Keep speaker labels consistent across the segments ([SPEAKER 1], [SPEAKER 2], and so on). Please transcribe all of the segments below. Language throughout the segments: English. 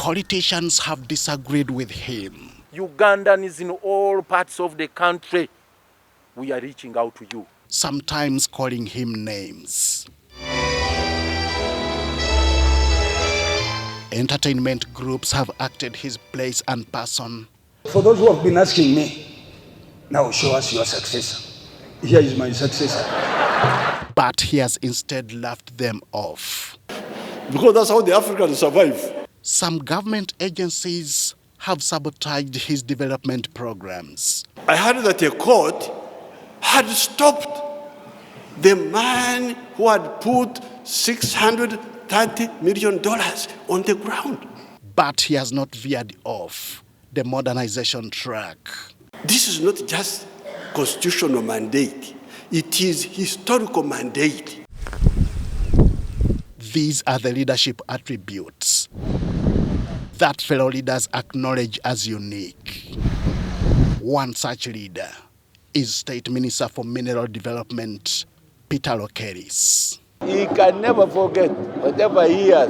[SPEAKER 1] Politicians have disagreed with him.
[SPEAKER 2] Ugandans in all parts of the country, we are reaching out to you.
[SPEAKER 1] Sometimes calling him names. Entertainment groups have acted his place and person.
[SPEAKER 3] For those who have been asking me, now show us your successor. Here is my successor.
[SPEAKER 1] But he has instead laughed them off.
[SPEAKER 4] Because that's how the Africans survive.
[SPEAKER 1] Some government agencies have sabotaged his development programs.
[SPEAKER 4] I heard that a court had stopped the man who had put $630 million on the ground.
[SPEAKER 1] But he has not veered off the modernization track.
[SPEAKER 4] This is not just constitutional mandate. It is historical mandate.
[SPEAKER 1] These are the leadership attributes that fellow leaders acknowledge as unique. One such leader is State Minister for Mineral Development, Peter Lokeris.
[SPEAKER 5] He can never forget whatever he has,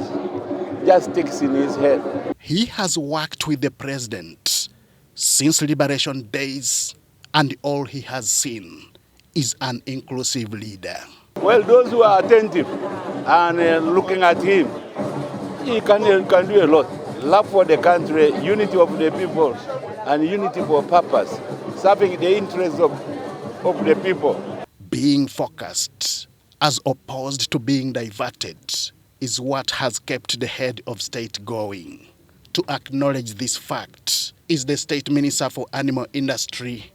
[SPEAKER 5] just sticks in his head.
[SPEAKER 1] He has worked with the president since liberation days, and all he has seen is an inclusive leader.
[SPEAKER 5] Well, those who are attentive and looking at him, he can do a lot. Love for the country, unity of the people, and unity for purpose, serving the interests of the people.
[SPEAKER 1] Being focused, as opposed to being diverted, is what has kept the head of state going. To acknowledge this fact is the State Minister for Animal Industry,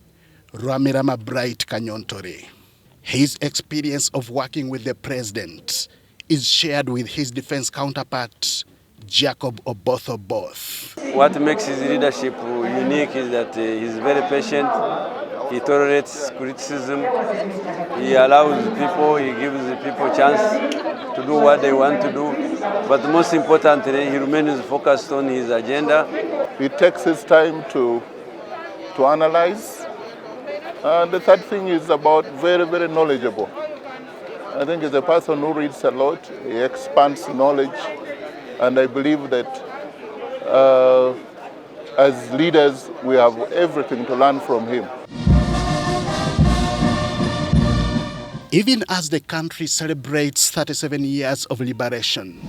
[SPEAKER 1] Rwamirama Bright Kanyontore. His experience of working with the president is shared with his defense counterpart, Jacob Obotho-Both.
[SPEAKER 6] What makes his leadership unique is that he's very patient, he tolerates criticism, he allows people, he gives the people a chance to do what they want to do, but most importantly, he remains focused on his agenda.
[SPEAKER 7] He takes his time to analyze. And the third thing is about very, very knowledgeable. I think he's a person who reads a lot, he expands knowledge, and I believe that as leaders, we have everything to learn from him.
[SPEAKER 1] Even as the country celebrates 37 years of liberation,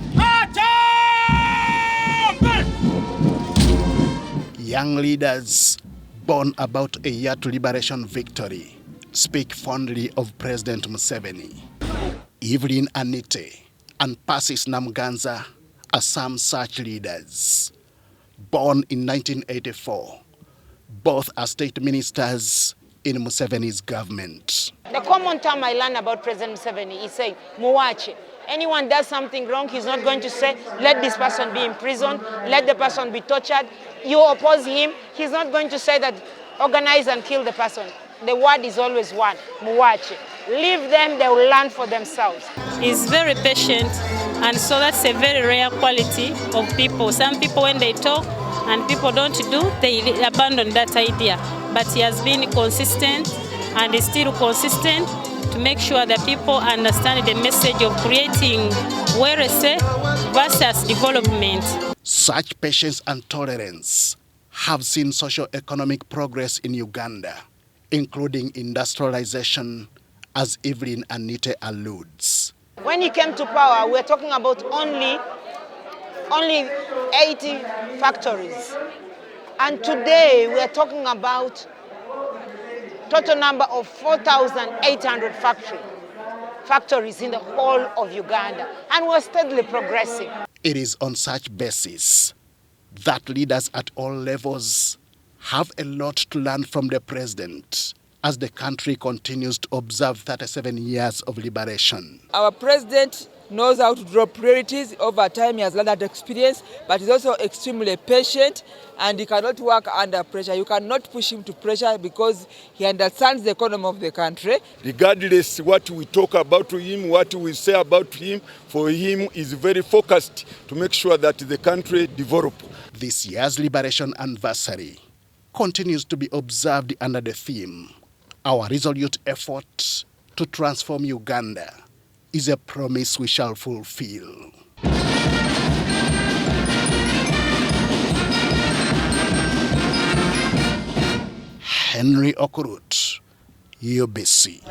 [SPEAKER 1] young leaders born about a year to liberation victory speak fondly of President Museveni. Evelyn Anite and Persis Namganza are some such leaders. Born in 1984, both are state ministers in Museveni's government.
[SPEAKER 8] The common term I learned about President Museveni is saying, muwache. Anyone does something wrong, he's not going to say, let this person be in prison, let the person be tortured. You oppose him, he's not going to say that, organize and kill the person. The word is always one, muwache. Leave them, they will learn for themselves.
[SPEAKER 9] He's very patient, and so that's a very rare quality of people. Some people, when they talk and people don't do, they abandon that idea. But he has been consistent and is still consistent to make sure that people understand the message of creating Werese versus development.
[SPEAKER 1] Such patience and tolerance have seen socio-economic progress in Uganda, including industrialization, as Evelyn Anite alludes.
[SPEAKER 8] When he came to power, we're talking about only 80 factories. And today, we're talking about total number of 4,800 factories in the whole of Uganda. And we're steadily progressing.
[SPEAKER 1] It is on such basis that leaders at all levels have a lot to learn from the president as the country continues to observe 37 years of liberation.
[SPEAKER 10] Our president knows how to draw priorities. Over time, he has learned that experience, but he's also extremely patient, and he cannot work under pressure. You cannot push him to pressure because he understands the economy of the country.
[SPEAKER 7] Regardless what we talk about to him, what we say about him, for him is very focused to make sure that the country develops.
[SPEAKER 1] This year's liberation anniversary continues to be observed under the theme, our resolute effort to transform Uganda is a promise we shall fulfill. Henry Okurut, UBC.